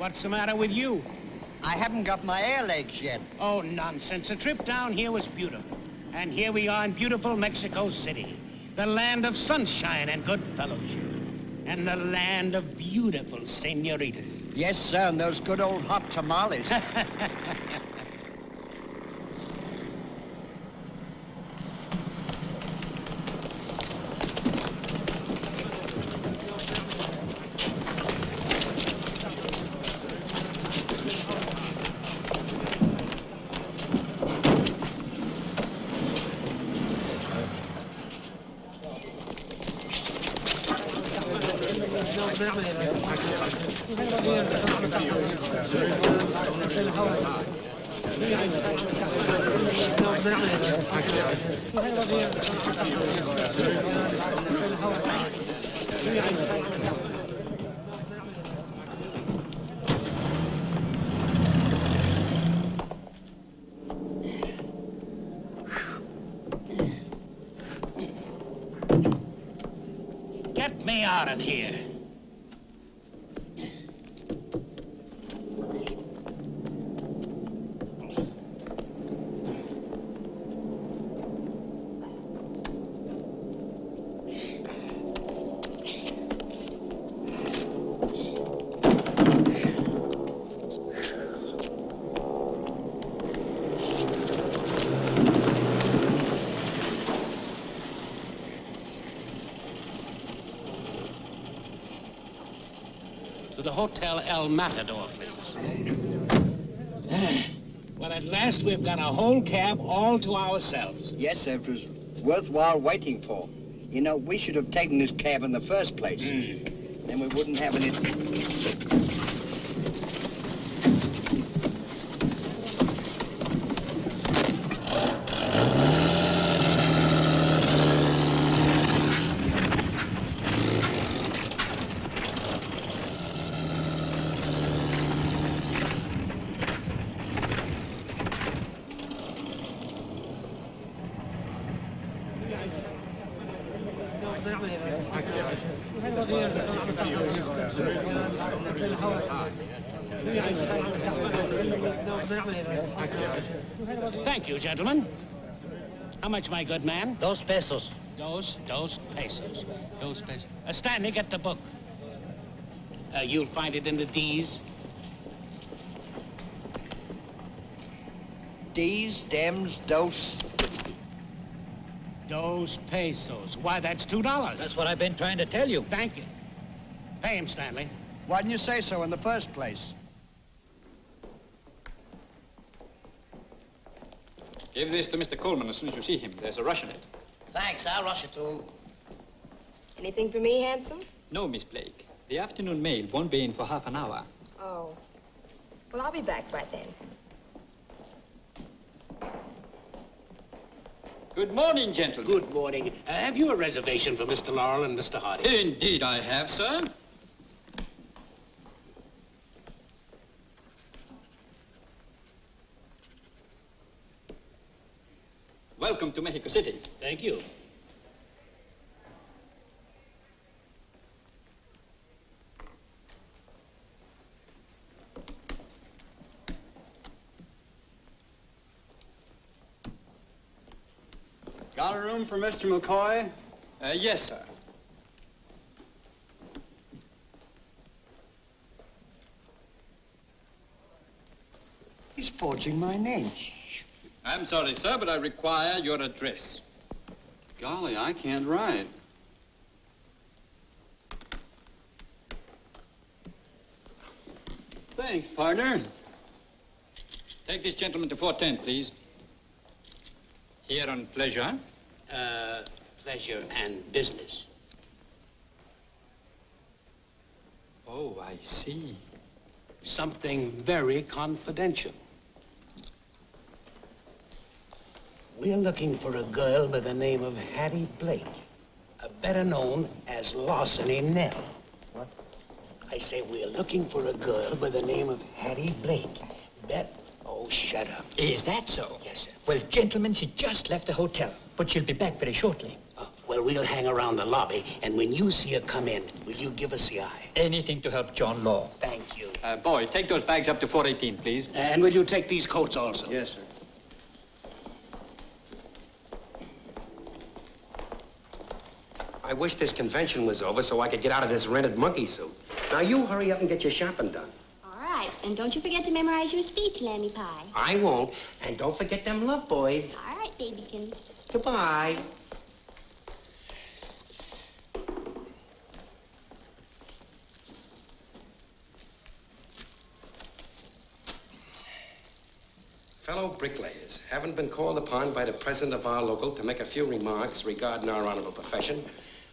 What's the matter with you? I haven't got my air legs yet. Oh, nonsense. The trip down here was beautiful. And here we are in beautiful Mexico City, the land of sunshine and good fellowship, and the land of beautiful senoritas. Yes, sir, and those good old hot tamales. Get me out of here. To the Hotel El Matador, please. Well, at last we've got a whole cab all to ourselves. Yes, sir, it was worthwhile waiting for. You know, we should have taken this cab in the first place. Then we wouldn't have any... Thank you, gentlemen. How much, my good man? Dos pesos. Dos pesos. Stanley, get the book. You'll find it in the D's. D's, dems, dos. Dos pesos. Why, that's $2. That's what I've been trying to tell you. Thank you. Pay him, Stanley. Why didn't you say so in the first place? Give this to Mr. Coleman as soon as you see him. There's a rush in it. Thanks, I'll rush it to him. Anything for me, handsome? No, Miss Blake. The afternoon mail won't be in for half an hour. Oh. Well, I'll be back by then. Good morning, gentlemen. Good morning. Have you a reservation for Mr. Laurel and Mr. Hardy? Indeed I have, sir. Welcome to Mexico City. Thank you. Got a room for Mr. McCoy? Yes, sir. He's forging my name. I'm sorry, sir, but I require your address. Golly, I can't write. Thanks, partner. Take this gentleman to 410, please. Here on pleasure. Pleasure and business. Oh, I see. Something very confidential. We're looking for a girl by the name of Hattie Blake, better known as Larceny Nell. What? I say we're looking for a girl by the name of Hattie Blake. Oh, shut up. Is that so? Yes, sir. Well, gentlemen, she just left the hotel, but she'll be back very shortly. Well, we'll hang around the lobby, and when you see her come in, will you give us the eye? Anything to help John Law. Thank you. Boy, take those bags up to 418, please. And will you take these coats also? Yes, sir. I wish this convention was over so I could get out of this rented monkey suit. Now you hurry up and get your shopping done. All right, and don't you forget to memorize your speech, Lammy Pie. I won't. And don't forget them love boys. All right, babykins. Goodbye. Fellow bricklayers, having been called upon by the president of our local to make a few remarks regarding our honorable profession,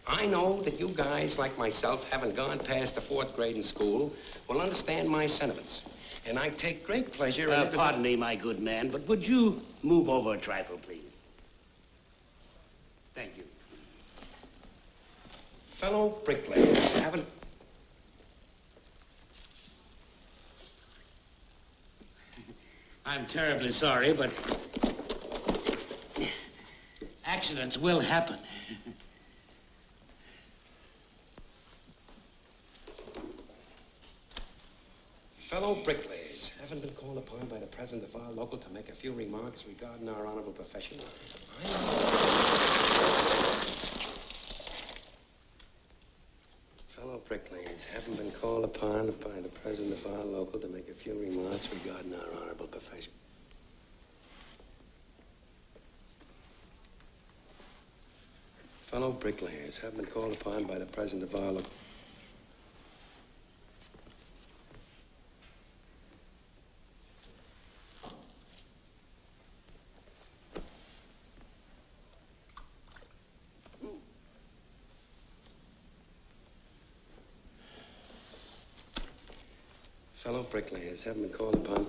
I know that you guys, like myself, having gone past the 4th grade in school, will understand my sentiments. And I take great pleasure in... Pardon me, my good man, but would you move over a trifle, please? Thank you. Fellow bricklayers, having... I'm terribly sorry, but accidents will happen. Fellow bricklayers, having been called upon by the president of our local to make a few remarks regarding our honorable profession, Fellow bricklayers, having been called upon by the president of our local to make a few remarks regarding our honorable profession. Fellow bricklayers, have been called upon by the president of our local... Fellow bricklayers, have been called upon...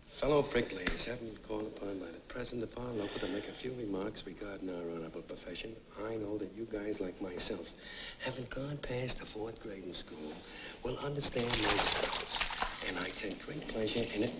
Fellow bricklayers, have been called upon by the president of our local to make a few remarks regarding our honorable profession. I know that you guys, like myself, having gone past the 4th grade in school, will understand my spells. And I take great pleasure in it.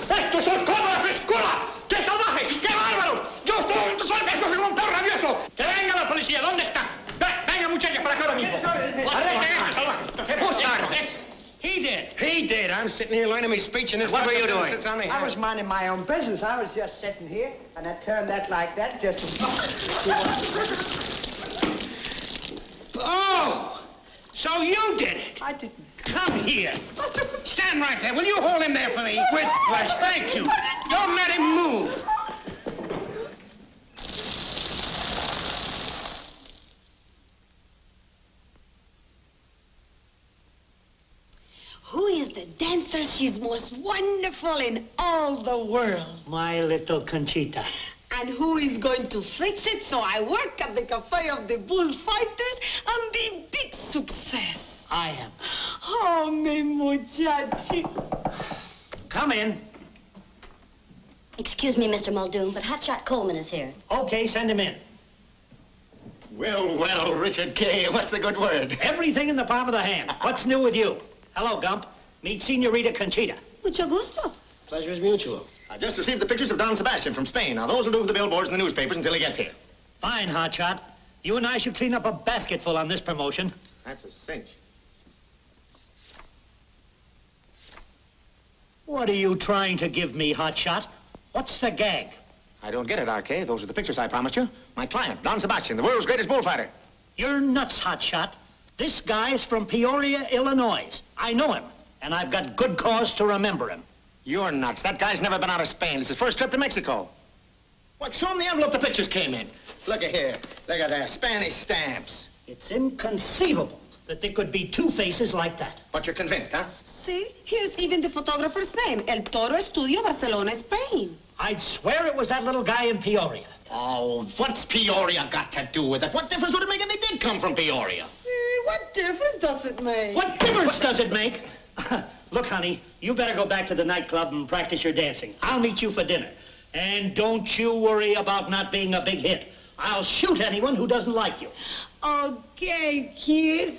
¡Estos son como la frescura! ¡Qué salvajes! ¡Qué bárbaros! ¡Yo estoy esto es un perro rabioso! ¡Que venga la policía! ¿Dónde está? Venga, muchachos, para acá ahora mismo. He did. He did. I'm sitting here learning my speech and this... What were you doing? I was minding my own business. I was just sitting here, and I turned that like that just to... Oh! So you did it. I didn't. Come here. Stand right there. Will you hold him there for me? With pleasure. Thank you. Don't let him move. Who is the dancer? She's most wonderful in all the world. My little Conchita. And who is going to fix it so I work at the cafe of the Bullfighters and be big success? I am. Oh, mi muchachi. Come in. Excuse me, Mr. Muldoon, but Hotshot Coleman is here. Okay, send him in. Well, well, Richard K., what's the good word? Everything in the palm of the hand. What's new with you? Hello, Gump. Meet Senorita Conchita. Mucho gusto. Pleasure is mutual. I just received the pictures of Don Sebastian from Spain. Now, those will do for the billboards and the newspapers until he gets here. Fine, Hotshot. You and I should clean up a basketful on this promotion. That's a cinch. What are you trying to give me, hotshot? What's the gag? I don't get it, RK. Those are the pictures I promised you. My client, Don Sebastian, the world's greatest bullfighter. You're nuts, hotshot. This guy's from Peoria, Illinois. I know him, and I've got good cause to remember him. You're nuts. That guy's never been out of Spain. It's his first trip to Mexico. What? Show him the envelope the pictures came in. Look at here. Look at that. Spanish stamps. It's inconceivable that there could be two faces like that. But you're convinced, huh? See, here's even the photographer's name. El Toro Estudio, Barcelona, Spain. I'd swear it was that little guy in Peoria. Oh, what's Peoria got to do with it? What difference would it make if he did come from Peoria? See, what difference does it make? What difference does it make? Look, honey, you better go back to the nightclub and practice your dancing. I'll meet you for dinner. And don't you worry about not being a big hit. I'll shoot anyone who doesn't like you. Okay, kid.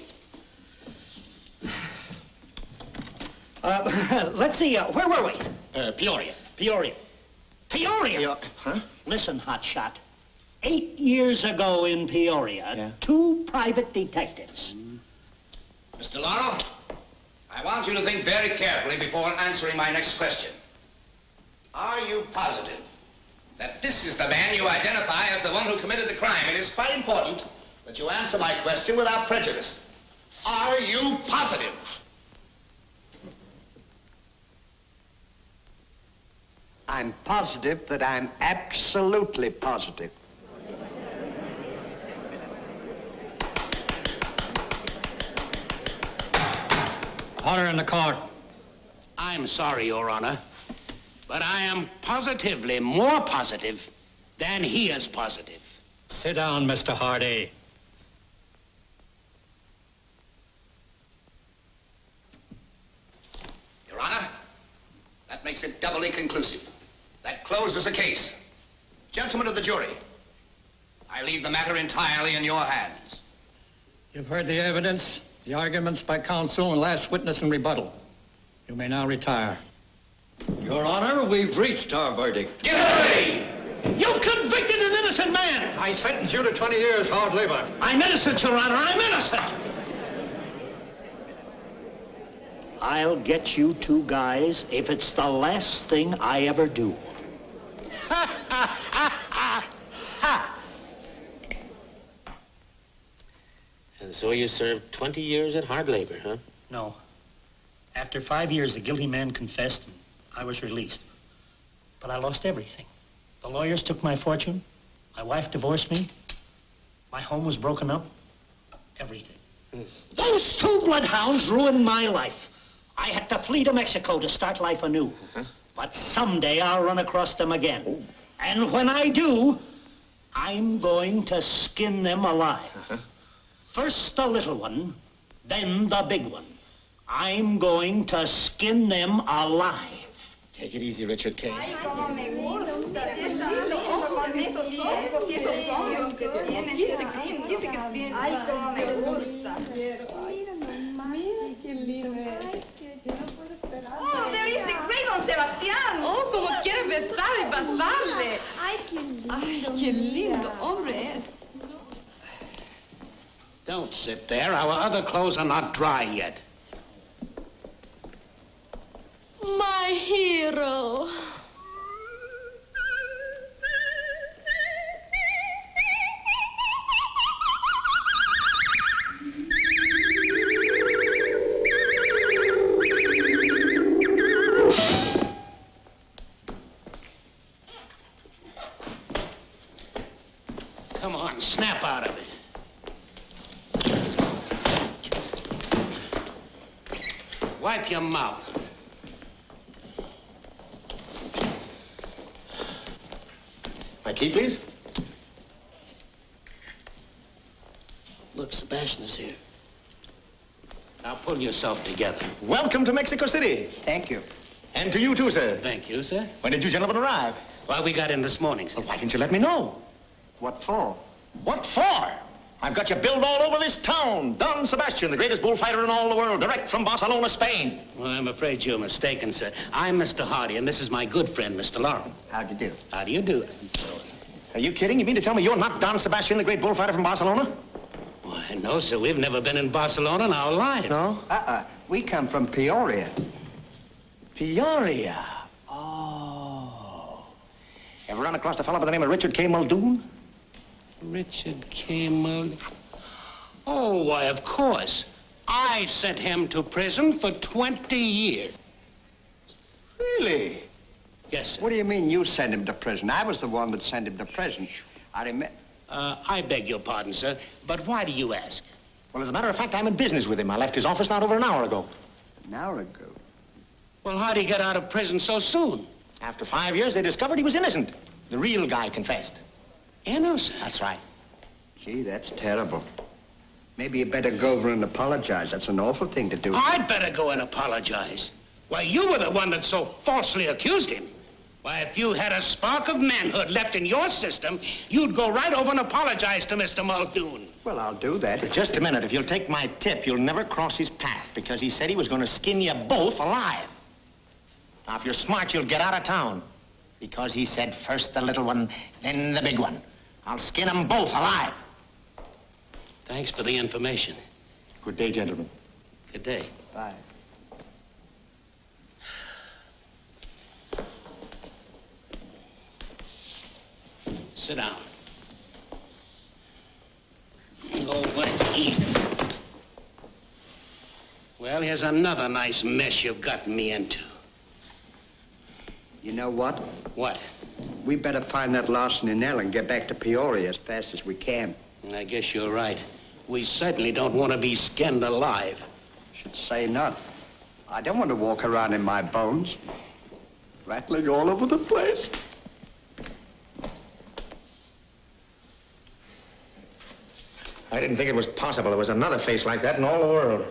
Let's see, where were we? Peoria. Peoria. Peoria? Huh? Listen, hotshot. 8 years ago in Peoria, two private detectives. Mr. Laurel, I want you to think very carefully before answering my next question. Are you positive that this is the man you identify as the one who committed the crime? It is quite important that you answer my question without prejudice. Are you positive? I'm positive that I'm absolutely positive. Order in the court. I'm sorry, Your Honor, but I am positively more positive than he is positive. Sit down, Mr. Hardy. Your Honor, that makes it doubly conclusive. That closes the case. Gentlemen of the jury, I leave the matter entirely in your hands. You've heard the evidence, the arguments by counsel, and last witness in rebuttal. You may now retire. Your Honor, we've reached our verdict. Get ready! You've convicted an innocent man! I sentence you to 20 years hard labor. I'm innocent, Your Honor, I'm innocent! I'll get you two guys if it's the last thing I ever do. Ha, ha, ha, ha, ha! And so you served 20 years at hard labor, huh? No. After 5 years, the guilty man confessed, and I was released. But I lost everything. The lawyers took my fortune. My wife divorced me. My home was broken up. Everything. Those two bloodhounds ruined my life. I had to flee to Mexico to start life anew. But someday I'll run across them again. And when I do, I'm going to skin them alive. First the little one, then the big one. I'm going to skin them alive. Take it easy, Richard K. Ay, como me gusta. Con esos ojos y esos hombros que tienen. Ay, como me gusta. Qué lindo es. Yo no puedo esperar. Oh, there is the great Don Sebastián. Oh, como quiere besar y pasarle. Ay, qué lindo. Ay, qué lindo hombre es. Don't sit there. Our other clothes are not dry yet. My hero. Come on, snap out of it. Wipe your mouth. My key, please. Look, Sebastian is here. Now pull yourself together. Welcome to Mexico City. Thank you. And to you, too, sir. Thank you, sir. When did you gentlemen arrive? Well, we got in this morning, sir. Well, why didn't you let me know? What for? What for? I've got you billed all over this town. Don Sebastian, the greatest bullfighter in all the world, direct from Barcelona, Spain. Well, I'm afraid you're mistaken, sir. I'm Mr. Hardy, and this is my good friend, Mr. Laurel. How do you do? How do you do? Are you kidding? You mean to tell me you're not Don Sebastian, the great bullfighter from Barcelona? Why, no, sir. We've never been in Barcelona in our lives. No? We come from Peoria. Peoria. Oh. Ever run across a fellow by the name of Richard K. Muldoon? Richard K. Muldoon. Oh, why, of course. I sent him to prison for 20 years. Really? Yes, sir. What do you mean you sent him to prison? I was the one that sent him to prison. I remember. I beg your pardon, sir, but why do you ask? Well, as a matter of fact, I'm in business with him. I left his office not over an hour ago. An hour ago? Well, how'd he get out of prison so soon? After 5 years, they discovered he was innocent. The real guy confessed. Innocent? That's right. Gee, that's terrible. Maybe you better go over and apologize. That's an awful thing to do. I'd better go and apologize. Why, you were the one that so falsely accused him. Why, if you had a spark of manhood left in your system, you'd go right over and apologize to Mr. Muldoon. Well, I'll do that. Just a minute. If you'll take my tip, you'll never cross his path because he said he was going to skin you both alive. Now, if you're smart, you'll get out of town because he said first the little one, then the big one. I'll skin them both alive. Thanks for the information. Good day, gentlemen. Good day. Bye. Sit down. Go away. Eat. Well, here's another nice mess you've gotten me into. You know what? What? We better find that larceny Nell and get back to Peoria as fast as we can. I guess you're right. We certainly don't want to be skinned alive. Should say not. I don't want to walk around in my bones, rattling all over the place. I didn't think it was possible there was another face like that in all the world.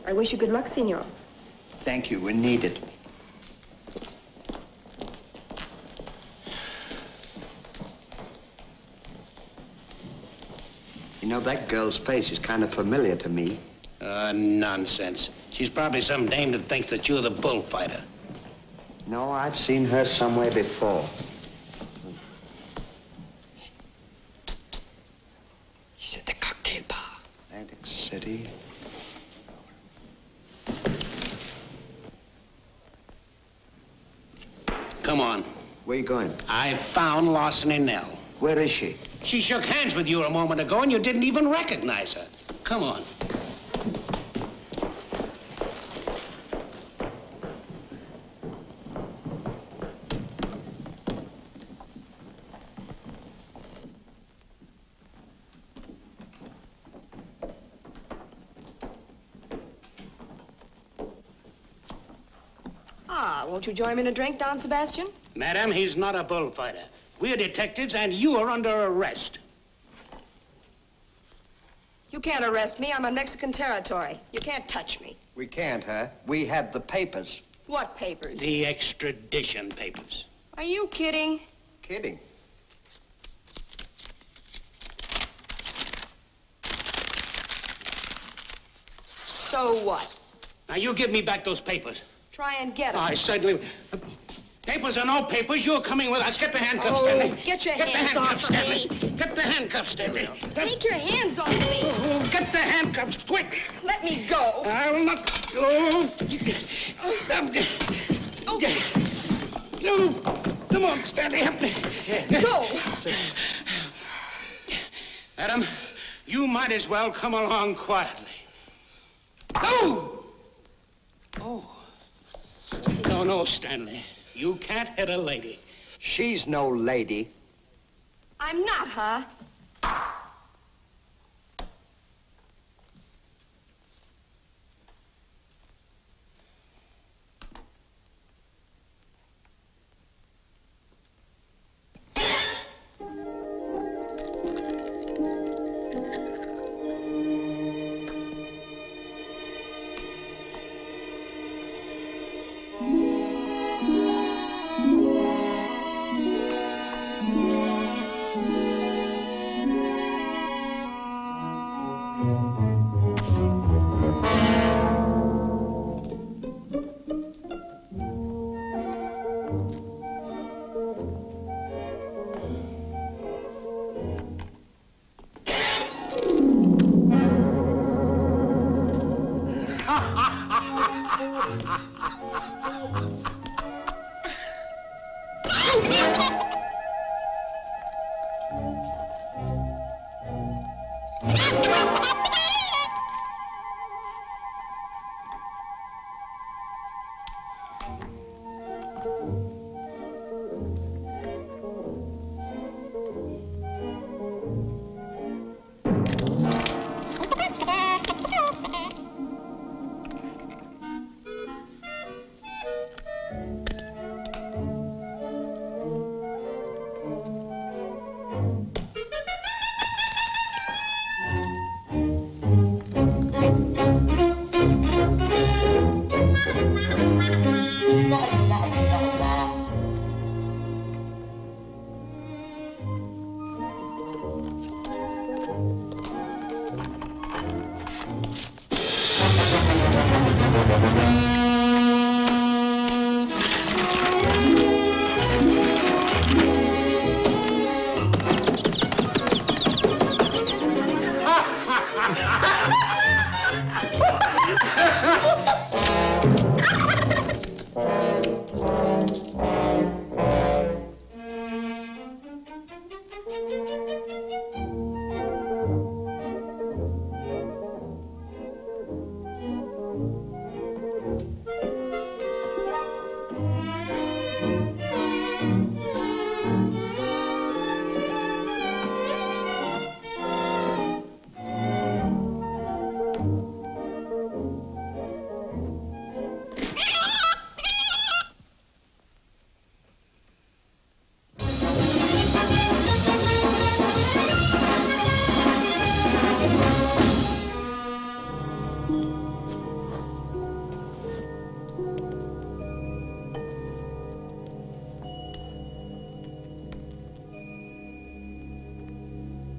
I wish you good luck, Senor. Thank you. We need it. You know, that girl's face is kind of familiar to me. Nonsense. She's probably some dame that thinks that you're the bullfighter. No, I've seen her somewhere before. She's at the cocktail bar. Atlantic City. Come on. Where you going? I found Larceny Nell. Where is she? She shook hands with you a moment ago, and you didn't even recognize her. Come on. Ah, won't you join me in a drink, Don Sebastian? Madam, he's not a bullfighter. We're detectives, and you are under arrest. You can't arrest me. I'm on Mexican territory. You can't touch me. We can't, huh? We have the papers. What papers? The extradition papers. Are you kidding? Kidding. So what? Now, you give me back those papers. Try and get them. I certainly... Papers or no papers, you're coming with us. Get the handcuffs, Stanley. Get your Get hands the handcuffs, off of Stanley. me. Get the handcuffs, Stanley. Take your hands off me. Oh, get the handcuffs, quick. Let me go. I will not... Oh. No. Come on, Stanley, help me. Go. Adam, you might as well come along quietly. Oh! Oh. No, Stanley. You can't hit a lady. She's no lady. I'm not, huh?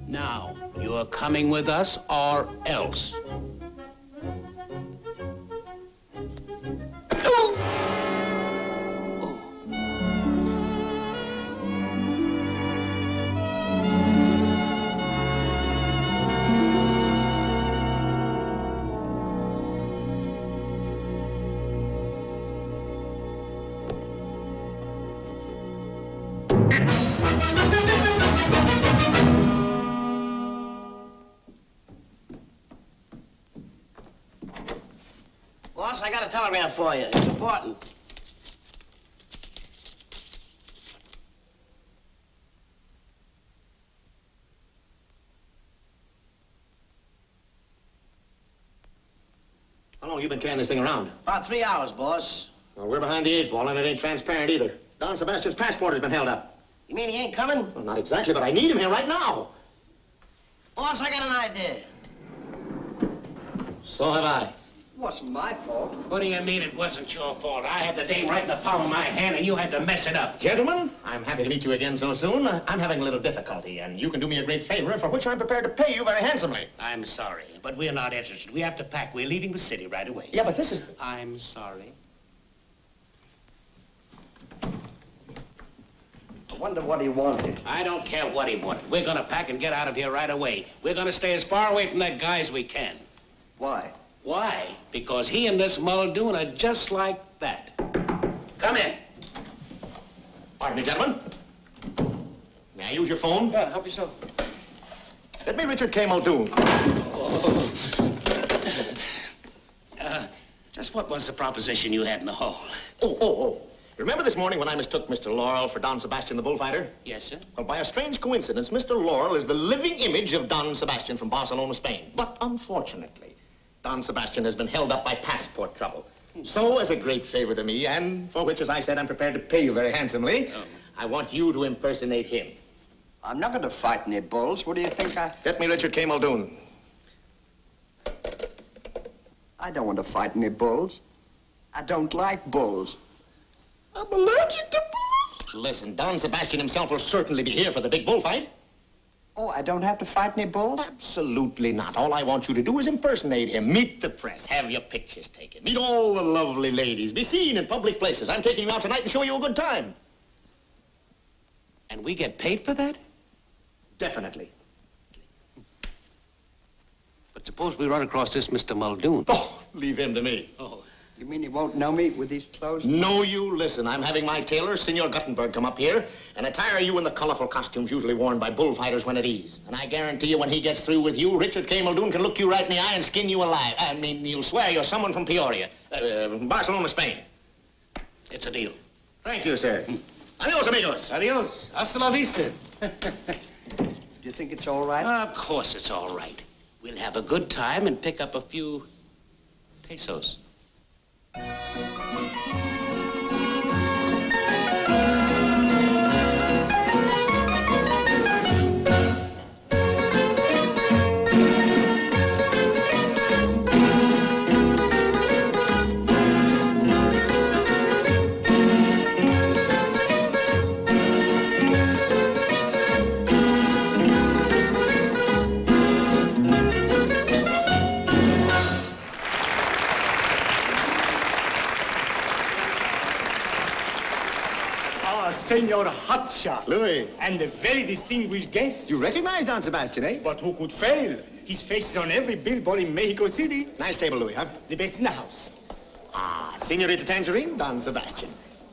Now, you're coming with us or else. Boss, I got a telegram for you. It's important. How long you been carrying this thing around? About 3 hours, boss. Well, we're behind the 8 ball, and it ain't transparent either. Don Sebastian's passport has been held up. You mean he ain't coming? Well, not exactly, but I need him here right now. Boss, I got an idea. So have I. It wasn't my fault. What do you mean it wasn't your fault? I had the dame right in the palm of my hand, and you had to mess it up. Gentlemen, I'm happy to meet you again so soon. I'm having a little difficulty, and you can do me a great favor, for which I'm prepared to pay you very handsomely. I'm sorry, but we're not interested. We have to pack. We're leaving the city right away. Yeah, but this is... I'm sorry. I wonder what he wanted. I don't care what he wanted. We're going to pack and get out of here right away. We're going to stay as far away from that guy as we can. Why? Why? Because he and this Muldoon are just like that. Come in. Pardon me, gentlemen. May I use your phone? Yeah, help yourself. Let me Richard K. Muldoon. Just what was the proposition you had in the hall? Oh. Remember this morning when I mistook Mr. Laurel for Don Sebastian the bullfighter? Yes, sir. Well, by a strange coincidence, Mr. Laurel is the living image of Don Sebastian from Barcelona, Spain. But unfortunately, Don Sebastian has been held up by passport trouble. So, as a great favor to me, and for which, as I said, I'm prepared to pay you very handsomely, I want you to impersonate him. I'm not going to fight any bulls. What do you think Get me Richard K. Muldoon. I don't want to fight any bulls. I don't like bulls. I'm allergic to bulls. Listen, Don Sebastian himself will certainly be here for the big bullfight. Oh, I don't have to fight any bulls? Absolutely not. All I want you to do is impersonate him. Meet the press. Have your pictures taken. Meet all the lovely ladies. Be seen in public places. I'm taking you out tonight and show you a good time. And we get paid for that? Definitely. But suppose we run across this Mr. Muldoon. Oh, leave him to me. Oh. You mean he won't know me with these clothes? No, you listen. I'm having my tailor, Senor Guttenberg, come up here and attire you in the colorful costumes usually worn by bullfighters when at ease. And I guarantee you when he gets through with you, Richard K. Muldoon can look you right in the eye and skin you alive. I mean, you'll swear you're someone from Peoria, Barcelona, Spain. It's a deal. Thank you, sir. Adios, amigos. Adios. Hasta la vista. Do you think it's all right? Of course it's all right. We'll have a good time and pick up a few pesos. Senor Hotshot. Louis. And a very distinguished guest. You recognize Don Sebastian, eh? But who could fail? His face is on every billboard in Mexico City. Nice table, Louis, huh? The best in the house. Ah, Senorita Tangerine, Don Sebastian.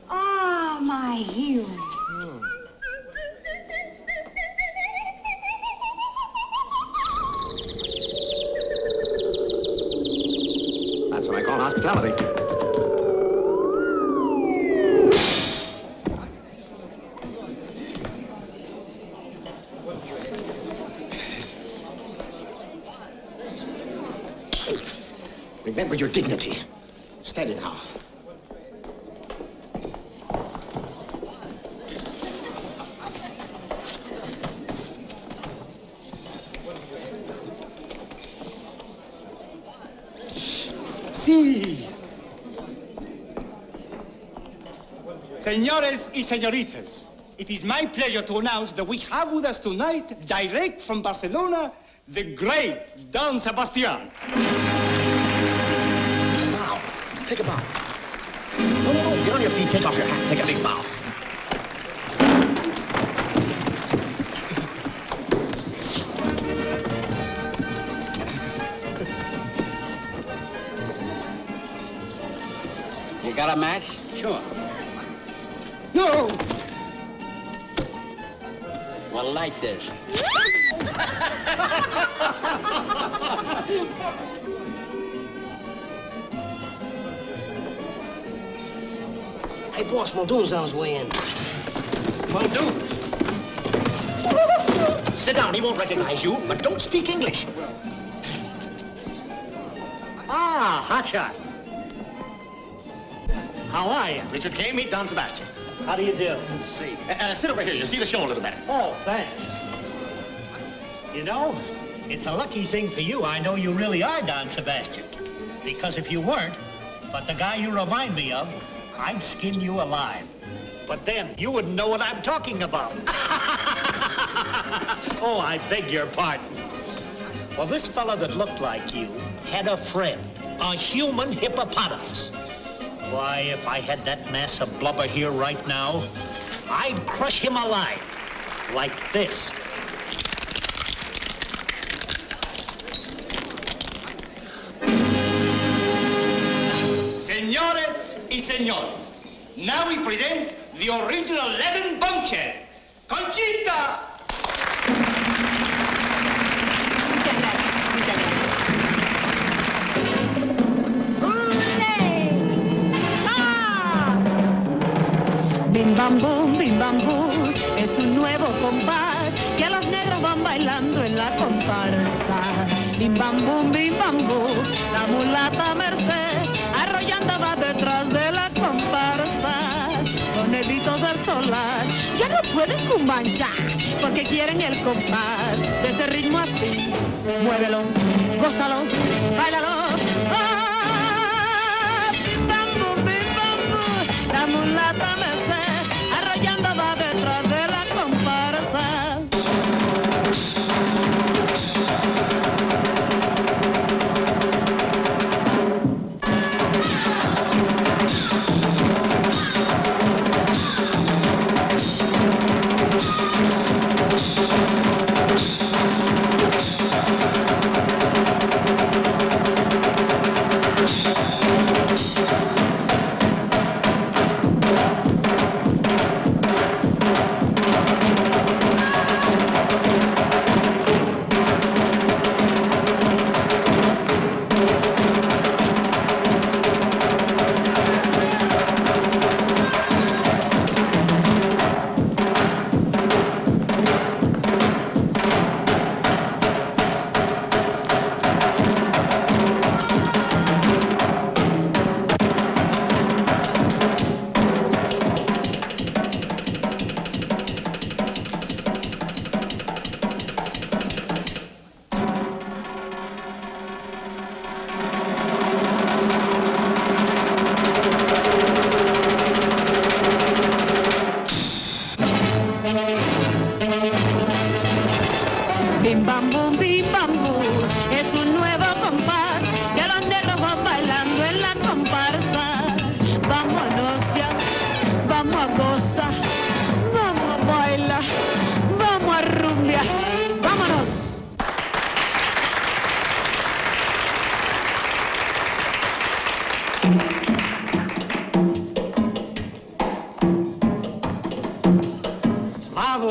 Ah, my hero. That's what I call hospitality. Remember your dignity. Steady now. Sí. Señores y señoritas, it is my pleasure to announce that we have with us tonight, direct from Barcelona, the great Don Sebastian. Take a bow. No, no, no. Get on your feet. Take off your hat. Take a big bow. You got a match? Sure. No! Well, light this. Hey, boss, Muldoon's on his way in. Muldoon? Sit down. He won't recognize you, but don't speak English. Ah, hotshot. How are you? Richard K. Meet Don Sebastian. How do you do? Let's see. Sit over here. You'll see the show a little better. Oh, thanks. You know, it's a lucky thing for you I know you really are Don Sebastian. Because if you weren't, but the guy you remind me of, I'd skin you alive. But then you wouldn't know what I'm talking about. Oh, I beg your pardon. Well, this fellow that looked like you had a friend, a human hippopotamus. Why, if I had that mass of blubber here right now, I'd crush him alive, like this. Señores y señores, now we present the original Latin bombshell, Conchita! Bim bam boom, es un nuevo compás que los negros van bailando en la comparsa. Bim bam boom, la mulata Merced arrollando va detrás de la comparsa. Los negritos del solar ya no pueden cumbanchar porque quieren el compás de ese ritmo así. Muévelo, gózalo, báilalo. Ah, bim bam boom, la mulata Merced arrollando va detrás de la comparsa.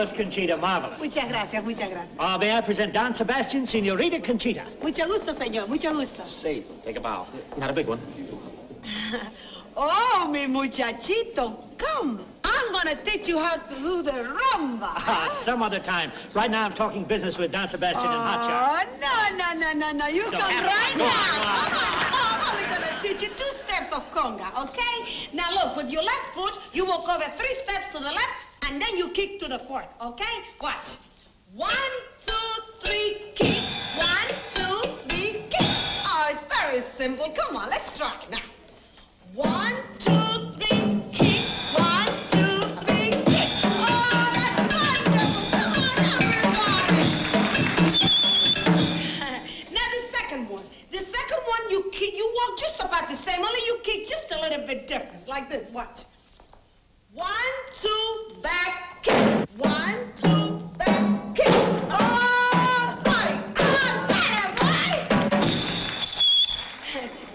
Marvelous, Conchita, marvelous. Muchas gracias, muchas gracias. May I present Don Sebastian, Senorita Conchita. Mucho gusto, señor, mucho gusto. See. Take a bow. Not a big one. Oh, mi muchachito, come. I'm gonna teach you how to do the rumba. Some other time. Right now I'm talking business with Don Sebastian and Hotshot. Oh, no. You come right now. Come on. We're gonna teach you 2 steps of conga, okay? Now look, with your left foot, you walk over 3 steps to the left, and then you kick to the 4th, okay? Watch. 1, 2, 3, kick. 1, 2, 3, kick. Oh, it's very simple. Come on, let's try it now. 1, 2, 3, kick. 1, 2, 3, kick. Oh, that's wonderful. Come on, everybody. Now the second one. The second one, you kick. You walk just about the same, only you kick just a little bit different, like this. Watch. 1, 2, back, kick. 1, 2, back, kick. Oh, boy. Oh, better, boy.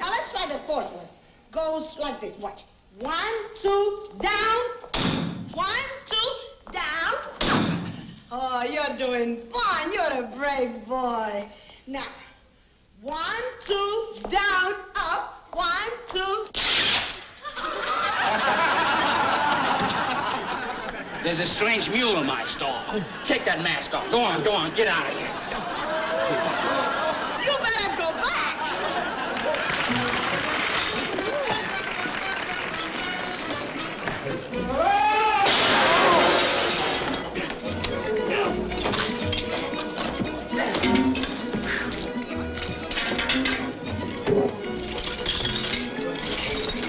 Now let's try the 4th one. Goes like this. Watch. 1, 2, down. 1, 2, down. Oh, you're doing fine. You're a brave boy. Now, 1, 2, down, up. 1, 2. There's a strange mule in my stall. Take that mask off. Go on, get out of here. You better go back.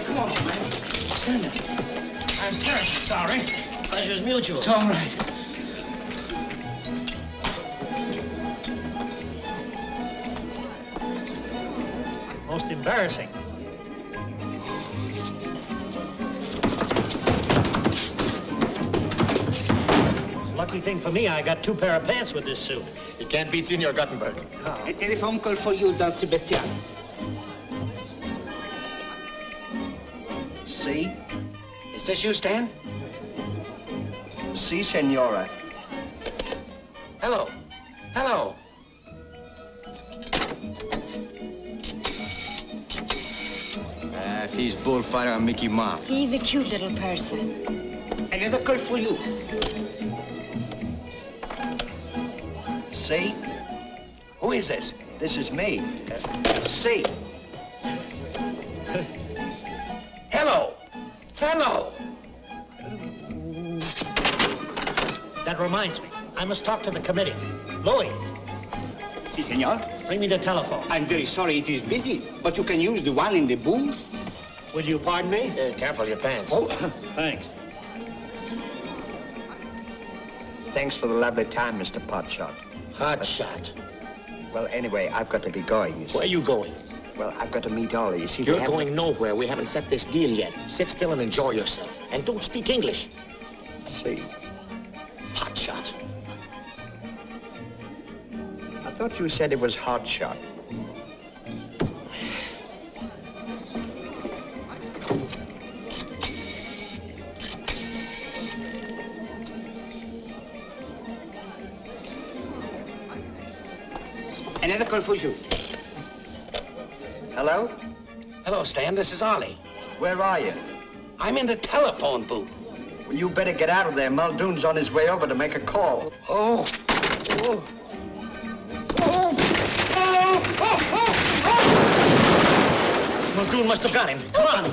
Come on, man. I'm terribly sorry. Pleasure's mutual. It's all right. Most embarrassing. Lucky thing for me, I got 2 pair of pants with this suit. You can't beat Senor Guttenberg. A telephone call for you, Don Sebastian. See? Is this you, Stan? Si, senora. Hello. Hello. If he's Bullfighter, I'm Mickey Mouse. He's a cute little person. Another call for you. See? Who is this? This is me. See? Hello. Hello. That reminds me. I must talk to the committee. Louis. Si, senor. Bring me the telephone. I'm very sorry it is busy, but you can use the one in the booth. Will you pardon me? Careful your pants. Oh, Thanks. Thanks for the lovely time, Mr. Potshot. Hotshot. Well, anyway, I've got to be going, you see. Where are you going? Well, I've got to meet Ollie. You see, You're going nowhere. We haven't set this deal yet. Sit still and enjoy yourself. And don't speak English. See? Hotshot. I thought you said it was Hotshot. another call for you. Hello? Hello, Stan. This is Ollie. Where are you? I'm in the telephone booth. Well, you better get out of there. Muldoon's on his way over to make a call. Oh. Oh. Muldoon must have got him. Come on.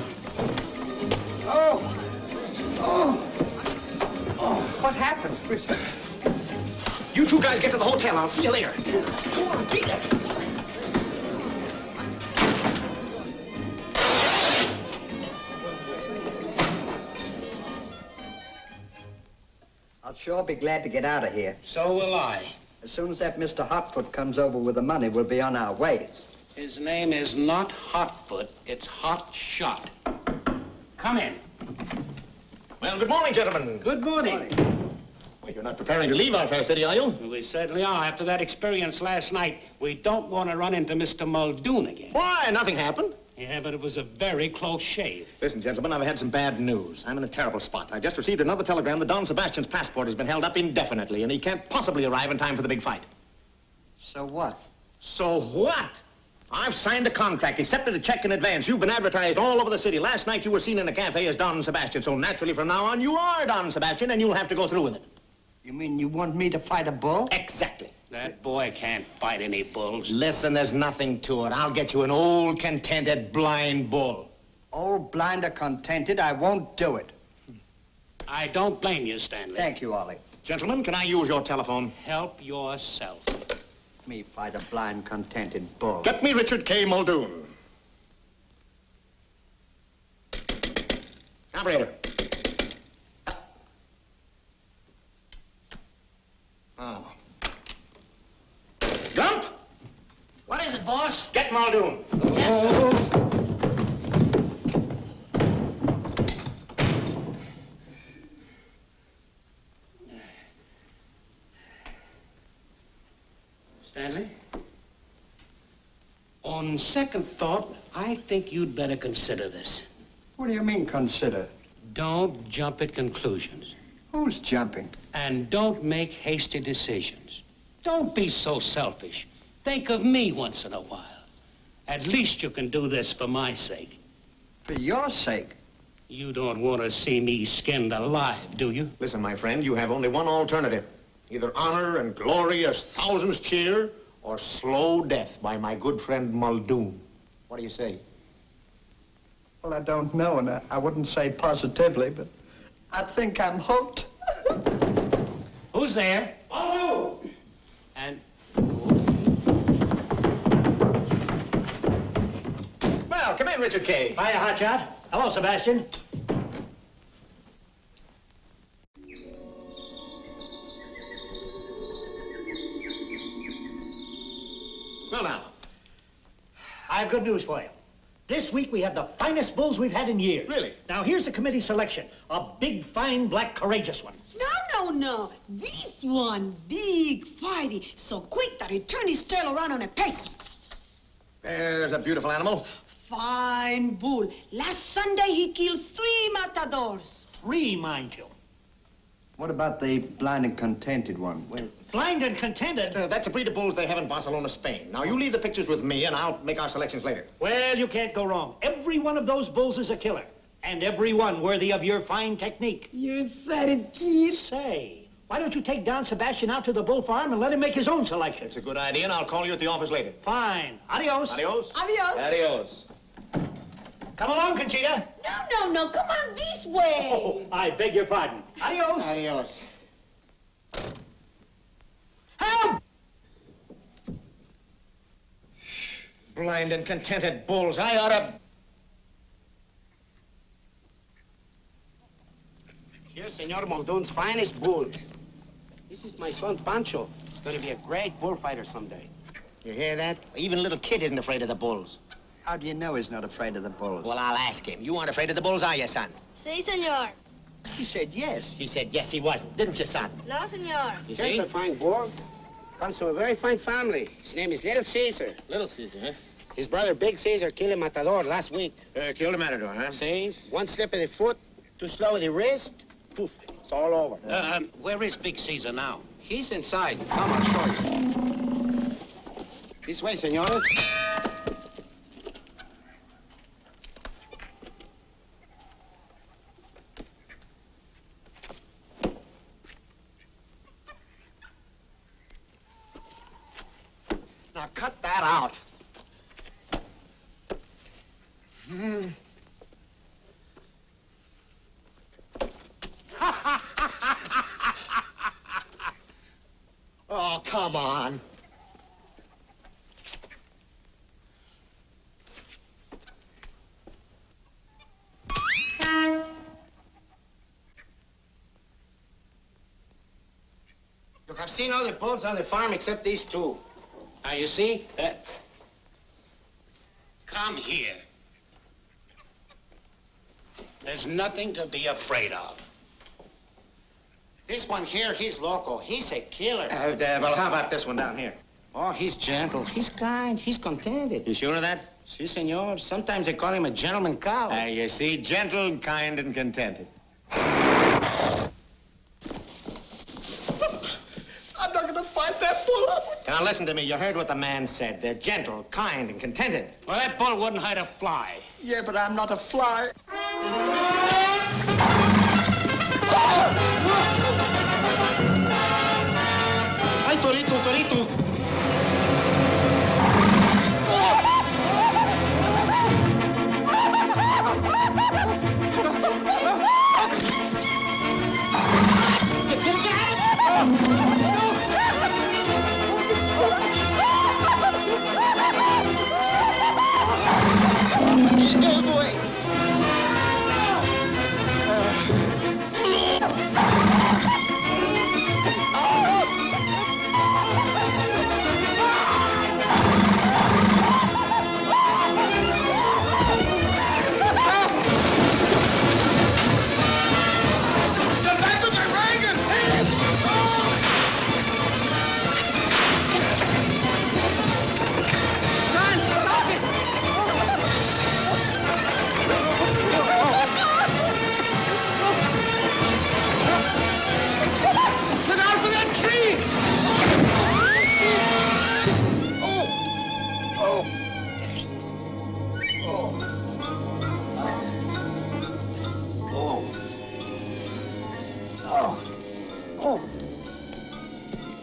Oh. Oh. Oh. What happened? You two guys get to the hotel. I'll see you later. Come on, beat it. I'll sure be glad to get out of here. So will I. As soon as that Mr. Hotfoot comes over with the money, we'll be on our way. His name is not Hotfoot, it's Hot Shot. Come in. Well, good morning, gentlemen. Good morning. Well, you're not preparing to leave our fair city, are you? We certainly are. After that experience last night, we don't want to run into Mr. Muldoon again. Why? Nothing happened. Yeah, but it was a very close shave. Listen, gentlemen, I've had some bad news. I'm in a terrible spot. I just received another telegram that Don Sebastian's passport has been held up indefinitely, and he can't possibly arrive in time for the big fight. So what? So what? I've signed a contract, accepted a check in advance. You've been advertised all over the city. Last night you were seen in a cafe as Don Sebastian, so naturally from now on you are Don Sebastian, and you'll have to go through with it. You mean you want me to fight a bull? Exactly. That boy can't fight any bulls. Listen, there's nothing to it. I'll get you an old, contented, blind bull. Old, blind, or contented, I won't do it. I don't blame you, Stanley. Thank you, Ollie. Gentlemen, can I use your telephone? Help yourself. Me fight a blind, contented bull. Get me Richard K. Muldoon. Operator. Oh. Jump! What is it, boss? Get Muldoon. Yes, sir. Stanley? On second thought, I think you'd better consider this. What do you mean, consider? Don't jump at conclusions. Who's jumping? And don't make hasty decisions. Don't be so selfish. Think of me once in a while. At least you can do this for my sake. For your sake? You don't want to see me skinned alive, do you? Listen, my friend, you have only one alternative. Either honor and glory as thousands cheer, or slow death by my good friend Muldoon. What do you say? Well, I don't know, and I wouldn't say positively, but I think I'm hooked. Who's there? Muldoon! And... Well, come in, Richard K. Hiya, Hotshot. Hello, Sebastian. Well, now. I have good news for you. This week we have the finest bulls we've had in years. Really? Now here's the committee selection. A big, fine, black, courageous one. No. This one, big, fighty, so quick that he turned his tail around on a pace. There's a beautiful animal. Fine bull. Last Sunday he killed 3 matadors. 3, mind you. What about the blind and contented one? Well, Blind and contented? That's a breed of bulls they have in Barcelona, Spain. Now, you leave the pictures with me, and I'll make our selections later. Well, you can't go wrong. Every one of those bulls is a killer. And every one worthy of your fine technique. You said it, kid. Say, why don't you take Don Sebastian out to the bull farm and let him make his own selection? It's a good idea, and I'll call you at the office later. Fine. Adios. Adios. Adios. Adios. Come along, Conchita. No. Come on this way. Oh, I beg your pardon. Adios. Adios. Help! Blind and contented bulls. I ought to... Here's Senor Muldoon's finest bulls. This is my son, Pancho. He's going to be a great bullfighter someday. You hear that? Even a little kid isn't afraid of the bulls. how do you know he's not afraid of the bulls? Well, I'll ask him. You aren't afraid of the bulls, are you, son? Si, senor. He said yes. He said yes, he wasn't. Didn't you, son? No, senor. You see? He's a fine bull. Comes from a very fine family. His name is Little Caesar. Little Caesar, huh? His brother, Big Caesar, killed a matador last week. Killed a matador, huh? See? One slip of the foot, too slow with the wrist, poof, it's all over. Where is Big Caesar now? He's inside. Come, I'll show you. This way, senores. Now, cut that out. Oh, come on. Look, I've seen all the bulls on the farm except these two. Now, you see? Come here. There's nothing to be afraid of. This one here, he's loco. He's a killer. Well, how about this one down here? Oh, he's gentle. He's kind. He's contented. You sure of that? Si, senor. Sometimes they call him a gentleman cow. You see, gentle, kind, and contented. I'm not going to fight that bull. Now, listen to me. You heard what the man said. They're gentle, kind, and contented. Well, that bull wouldn't hurt a fly. Yeah, but I'm not a fly. Ay, Torito, Torito.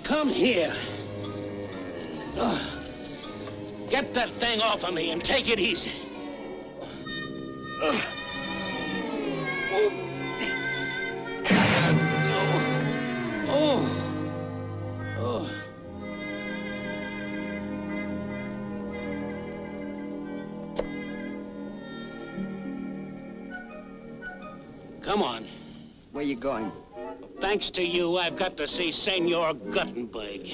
Come here. Get that thing off of me and take it easy. Come on. Where you going? Thanks to you, I've got to see Senor Guttenberg.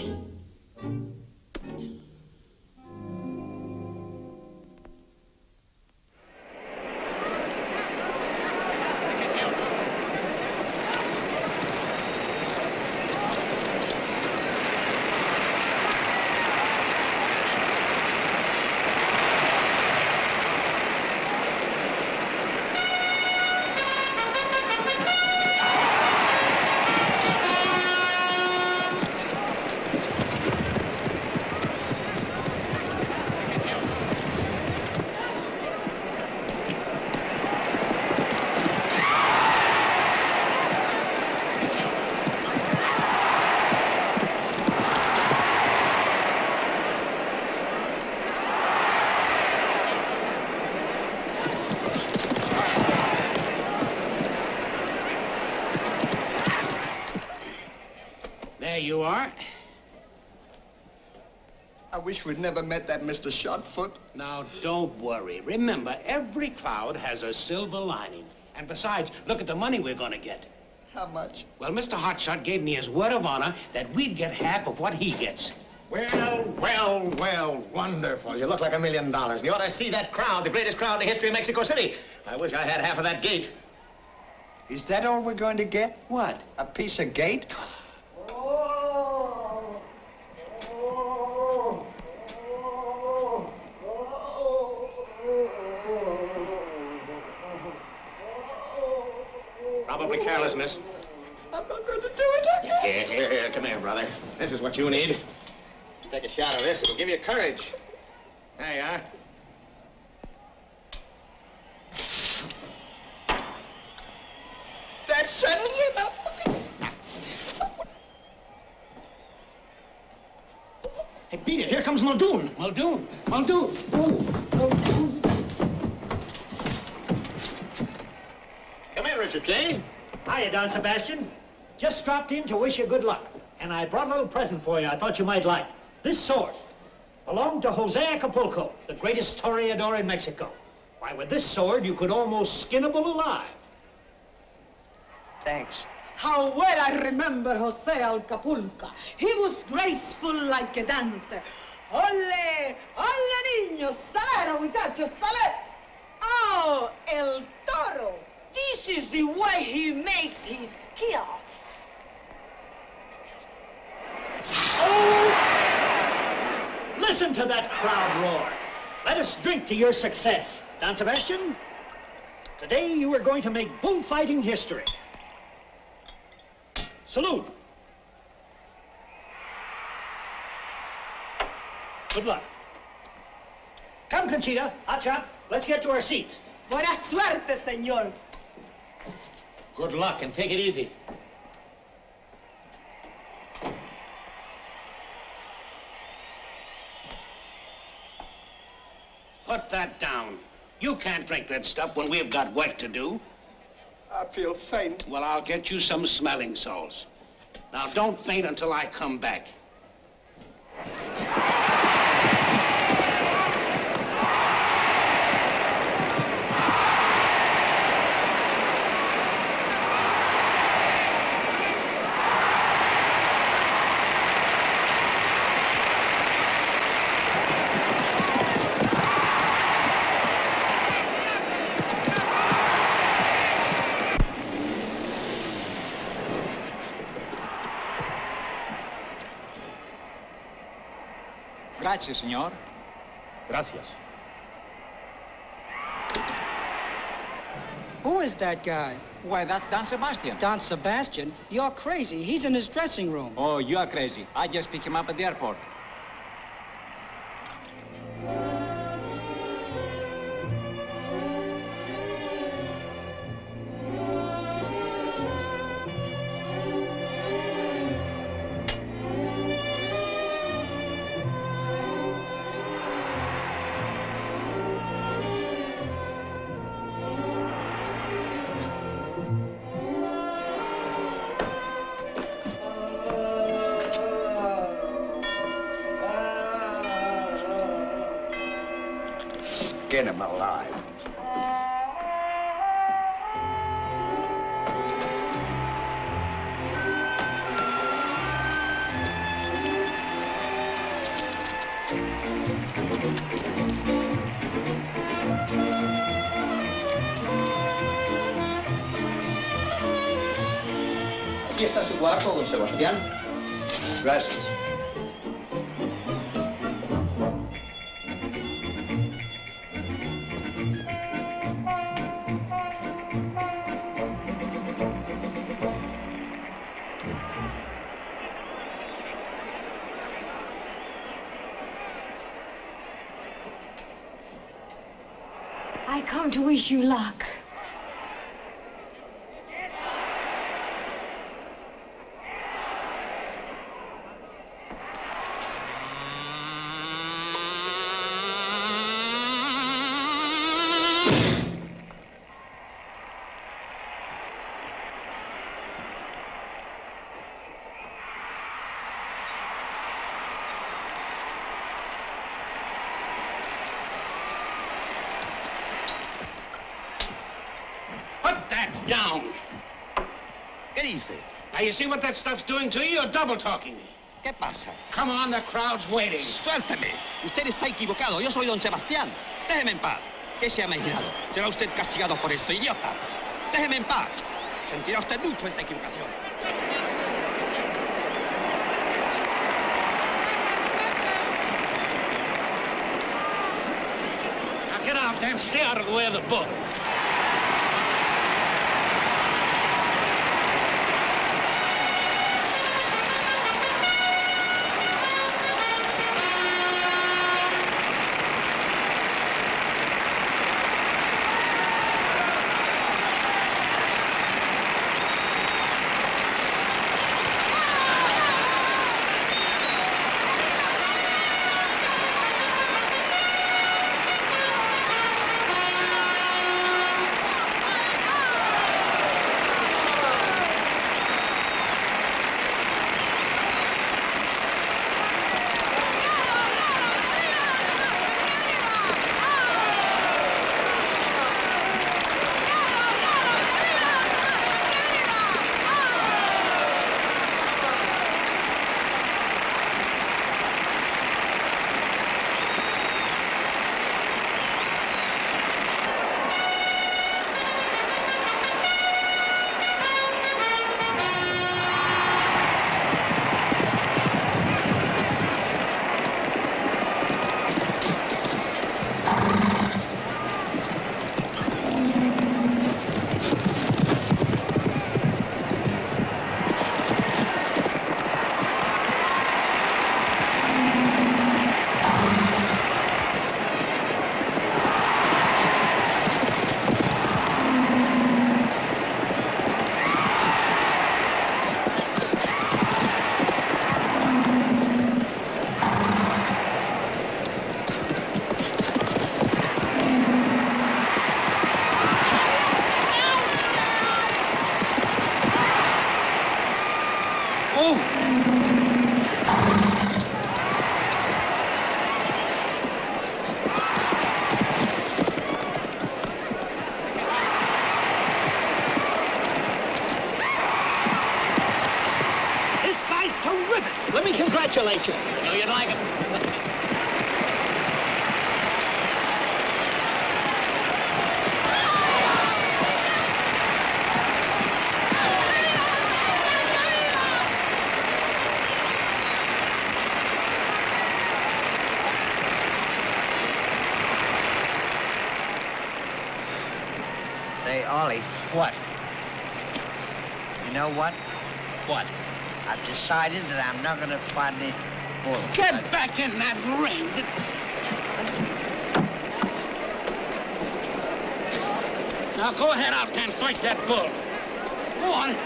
There you are. I wish we'd never met that Mr. Shotfoot. Now, don't worry. Remember, every cloud has a silver lining. And besides, look at the money we're going to get. How much? Well, Mr. Hotshot gave me his word of honor that we'd get half of what he gets. Well, wonderful. You look like $1 million. You ought to see that crowd, the greatest crowd in the history of Mexico City. I wish I had half of that gate. Is that all we're going to get? What? A piece of gate? Probably carelessness. I'm not going to do it. Here, come here, brother. This is what you need. Take a shot of this. It'll give you courage. There you are. That settles it up. Hey, beat it. Here comes Muldoon. Muldoon. Come in, Richard Kane. Hiya, Don Sebastian. Just dropped in to wish you good luck. And I brought a little present for you I thought you might like. This sword belonged to Jose Acapulco, the greatest toreador in Mexico. Why, with this sword, you could almost skin a bull alive. Thanks. How well I remember Jose Acapulco. He was graceful like a dancer. Ole, ole niños, Salerno, muchachos, Salerno. Oh, el toro. This is the way he makes his kill. Listen to that crowd roar. Let us drink to your success. Don Sebastian, today you are going to make bullfighting history. Salute. Good luck. Come, Conchita, hot shot. Let's get to our seats. Buena suerte, señor. Good luck and take it easy. Put that down. You can't drink that stuff when we've got work to do. I feel faint. Well, I'll get you some smelling salts. Now, don't faint until I come back. Grazie, signor. Gracias. Who is that guy? Why, that's Don Sebastian. Don Sebastian? You're crazy. He's in his dressing room. Oh, you're crazy. I just picked him up at the airport. Get him alive. Aquí está su cuarto, don Sebastián. Gracias. I come to wish you luck. Down. ¿Qué dice? Now, you see what that stuff's doing to you? You're double talking. ¿Qué pasa? Come on, the crowd's waiting. Suélteme. Usted está equivocado. Yo soy don Sebastián. Déjeme en paz. ¿Qué se ha imaginado? Será usted castigado por esto, idiota. Déjeme en paz. Sentirá usted mucho esta equivocación. Now, get out there and stay out of the way of the bull. congratulate you. You know you'd like him. Say, Ollie. What? You know what? What? I've decided that I'm not going to fight any bull. Get back in that ring. Now go ahead out there and fight that bull. Go on.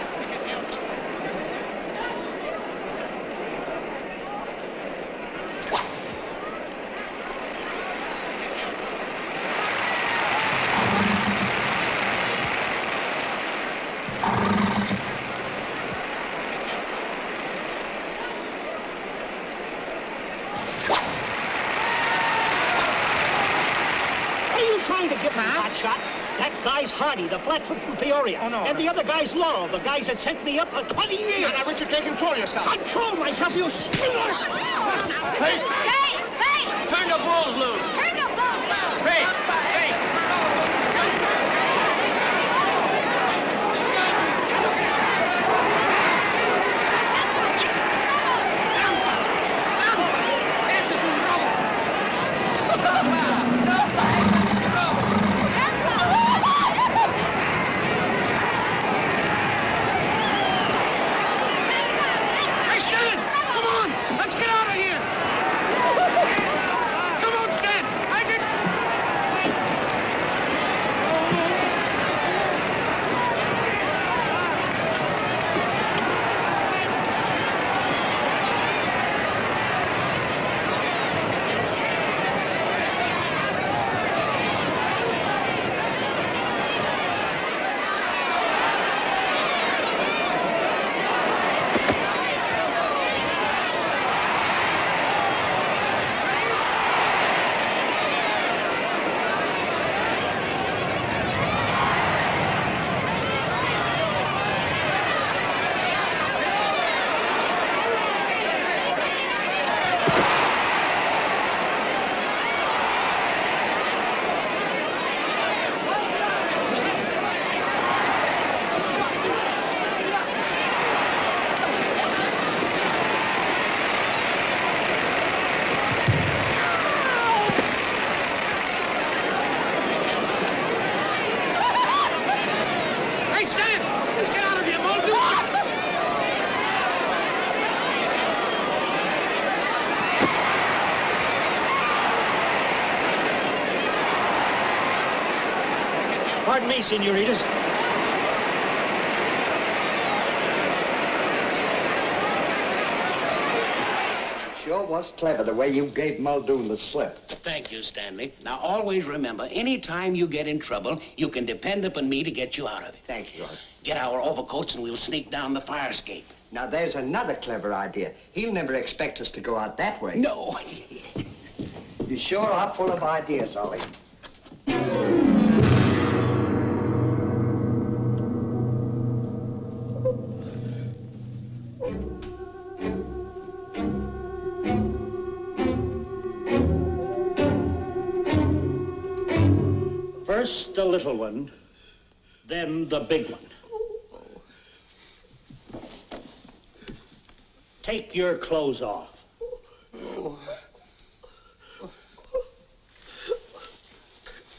That guy's Hardy, the flatfoot from Peoria. Oh, no. And the other guy's Laurel, the guys that sent me up for 20 years. Now, Richard, can't control yourself. Control myself, you swindler! Hey! Hey! Turn the bulls loose! Turn the bulls loose! Hey! Hey! Pardon me, senoritas. Sure was clever the way you gave Muldoon the slip. Thank you, Stanley. Now, always remember, any time you get in trouble, you can depend upon me to get you out of it. Thank you. Get our overcoats and we'll sneak down the fire escape. Now, there's another clever idea. He'll never expect us to go out that way. No. You sure are full of ideas, Ollie. First the little one, then the big one. Take your clothes off.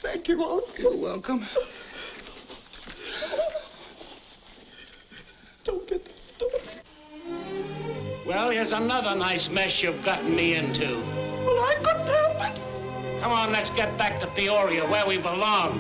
Thank you, Ollie. You're welcome. Don't get that. Well, here's another nice mess you've gotten me into. Well, I couldn't help it. Come on, let's get back to Peoria, where we belong.